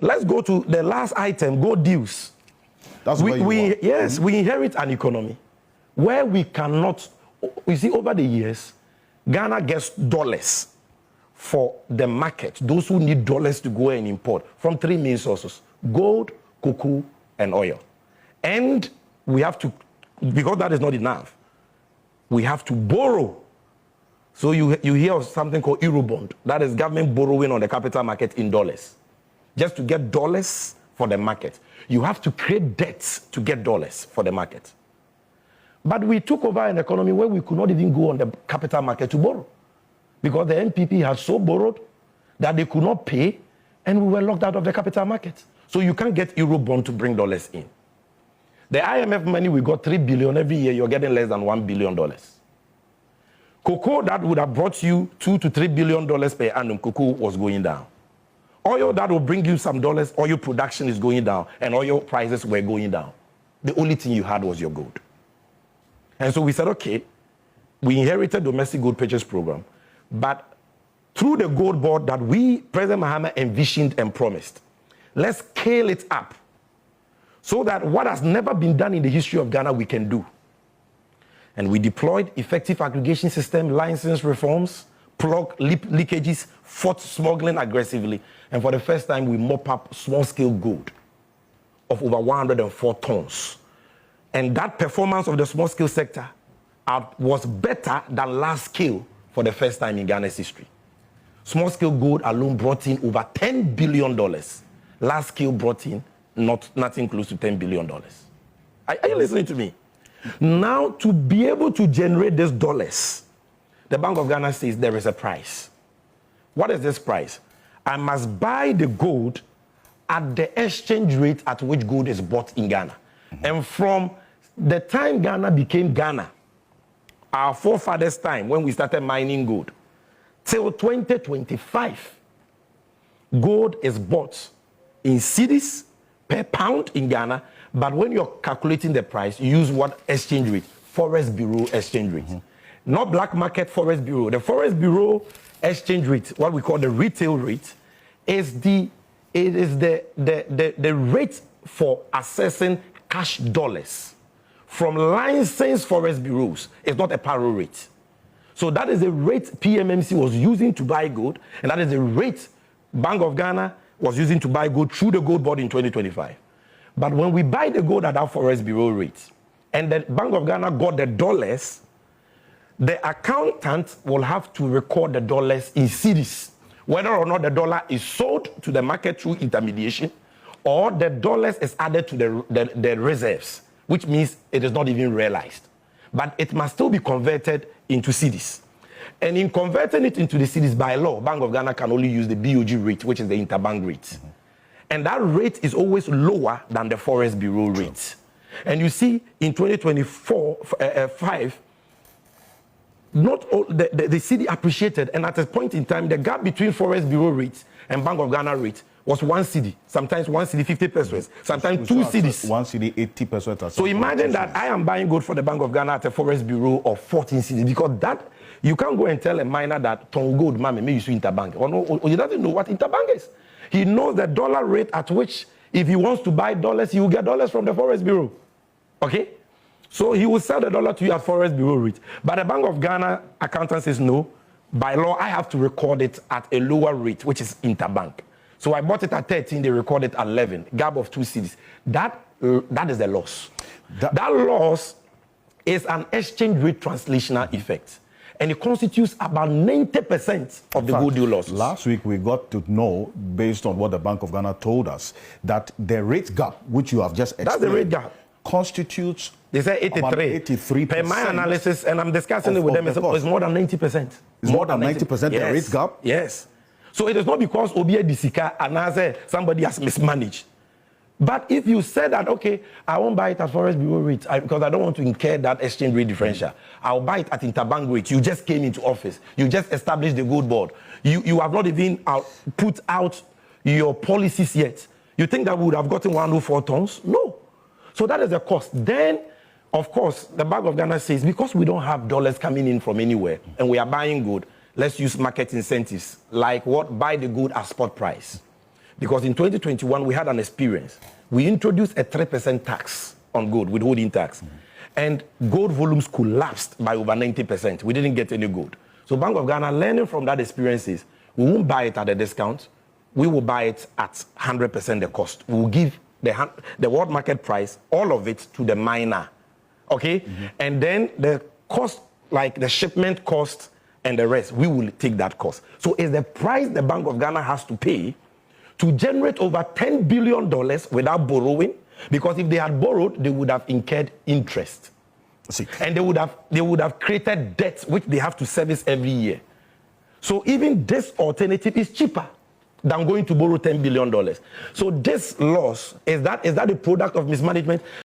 let's go to the last item, gold deals. That's we inherit an economy where we cannot, you see, over the years, Ghana gets dollars for the market, those who need dollars to go and import from three main sources: gold, cocoa, and oil. And we have to, because that is not enough, we have to borrow. So you hear of something called Eurobond. That is government borrowing on the capital market in dollars. Just to get dollars for the market. You have to create debts to get dollars for the market. But we took over an economy where we could not even go on the capital market to borrow. Because the NPP had so borrowed that they could not pay, and we were locked out of the capital market. So you can't get Eurobond to bring dollars in. The IMF money, we got 3 billion every year, you're getting less than $1 billion. Cocoa that would have brought you $2 to $3 billion per annum, cocoa was going down. Oil that will bring you some dollars, oil production is going down, and oil prices were going down. The only thing you had was your gold. And so we said, okay, we inherited domestic gold purchase program, but through the GoldBod that President Mahama envisioned and promised, let's scale it up so that what has never been done in the history of Ghana, we can do. And we deployed effective aggregation system, license reforms, plug leakages, fought smuggling aggressively. And for the first time, we mop up small-scale gold of over 104 tons. And that performance of the small-scale sector was better than large-scale for the first time in Ghana's history. Small-scale gold alone brought in over $10 billion. Large-scale brought in nothing close to $10 billion. Are you listening to me? Now, to be able to generate these dollars, the Bank of Ghana says there is a price. What is this price? I must buy the gold at the exchange rate at which gold is bought in Ghana. Mm-hmm. And from the time Ghana became Ghana, our forefathers' time, when we started mining gold, till 2025, gold is bought in cedis per pound in Ghana, but when you're calculating the price, you use what exchange rate? Forest Bureau exchange rate. Mm-hmm. Not black market, Forest Bureau. The Forest Bureau exchange rate, what we call the retail rate, is the rate for assessing cash dollars from licensed forest bureaus. It's not a paro rate. So that is the rate PMMC was using to buy gold, and that is the rate Bank of Ghana was using to buy gold through the GoldBod in 2025. But when we buy the gold at our Forest Bureau rate, and the Bank of Ghana got the dollars, the accountant will have to record the dollars in cedis, whether or not the dollar is sold to the market through intermediation, or the dollars is added to the reserves, which means it is not even realized. But it must still be converted into cedis. And in converting it into the cedis by law, Bank of Ghana can only use the BOG rate, which is the interbank rate. Mm-hmm. And that rate is always lower than the Forest Bureau rate. And you see, in 2024-5, not all, the cedi appreciated, and at a point in time, the gap between Forest Bureau rates and Bank of Ghana rate was 1 cedi, sometimes 1 cedi 50 pesos, sometimes 2 cedis. 1 cedi 80 pesos. So imagine that I am buying gold for the Bank of Ghana at a Forest Bureau of 14 cedis, because that, you can't go and tell a miner that ton gold, mama, may you see interbank. Or he doesn't know what interbank is. He knows the dollar rate at which, if he wants to buy dollars, he will get dollars from the Forest Bureau. Okay? So he will sell the dollar to you at Forest Bureau rate. But the Bank of Ghana accountant says, no, by law, I have to record it at a lower rate, which is interbank. So I bought it at 13, they record it at 11, gap of 2 cedis. That is the loss. That loss is an exchange rate translational effect. And it constitutes about 90% of the gold deal losses. Last week, we got to know, based on what the Bank of Ghana told us, that the rate gap, which you have just explained, that's the rate gap, constitutes, they say 83%. Per my analysis, and I'm discussing it with them, it's more than 90%. It's more than 90% the rate gap? Yes. So it is not because Obia Disika and somebody has mismanaged. But if you said that, okay, I won't buy it at Forest Bureau rate because I don't want to incur that exchange rate differential. I'll buy it at interbank rate. You just came into office. You just established the GoldBod. You have not even put out your policies yet. You think that we would have gotten 104 tons? No. So that is the cost. Then, of course, the Bank of Ghana says, because we don't have dollars coming in from anywhere and we are buying gold, let's use market incentives like what? Buy the gold at spot price. Because in 2021, we had an experience. We introduced a 3% tax on gold, withholding tax. And gold volumes collapsed by over 90%. We didn't get any gold. So Bank of Ghana, learning from that experience is, we won't buy it at a discount. We will buy it at 100% the cost. We will give the world market price, all of it, to the miner. Okay? And then the cost, like the shipment cost and the rest, we will take that cost. So it's the price the Bank of Ghana has to pay to generate over $10 billion without borrowing, because if they had borrowed, they would have incurred interest. See. And they would have created debt which they have to service every year. So even this alternative is cheaper than going to borrow $10 billion. So this loss, is that a product of mismanagement?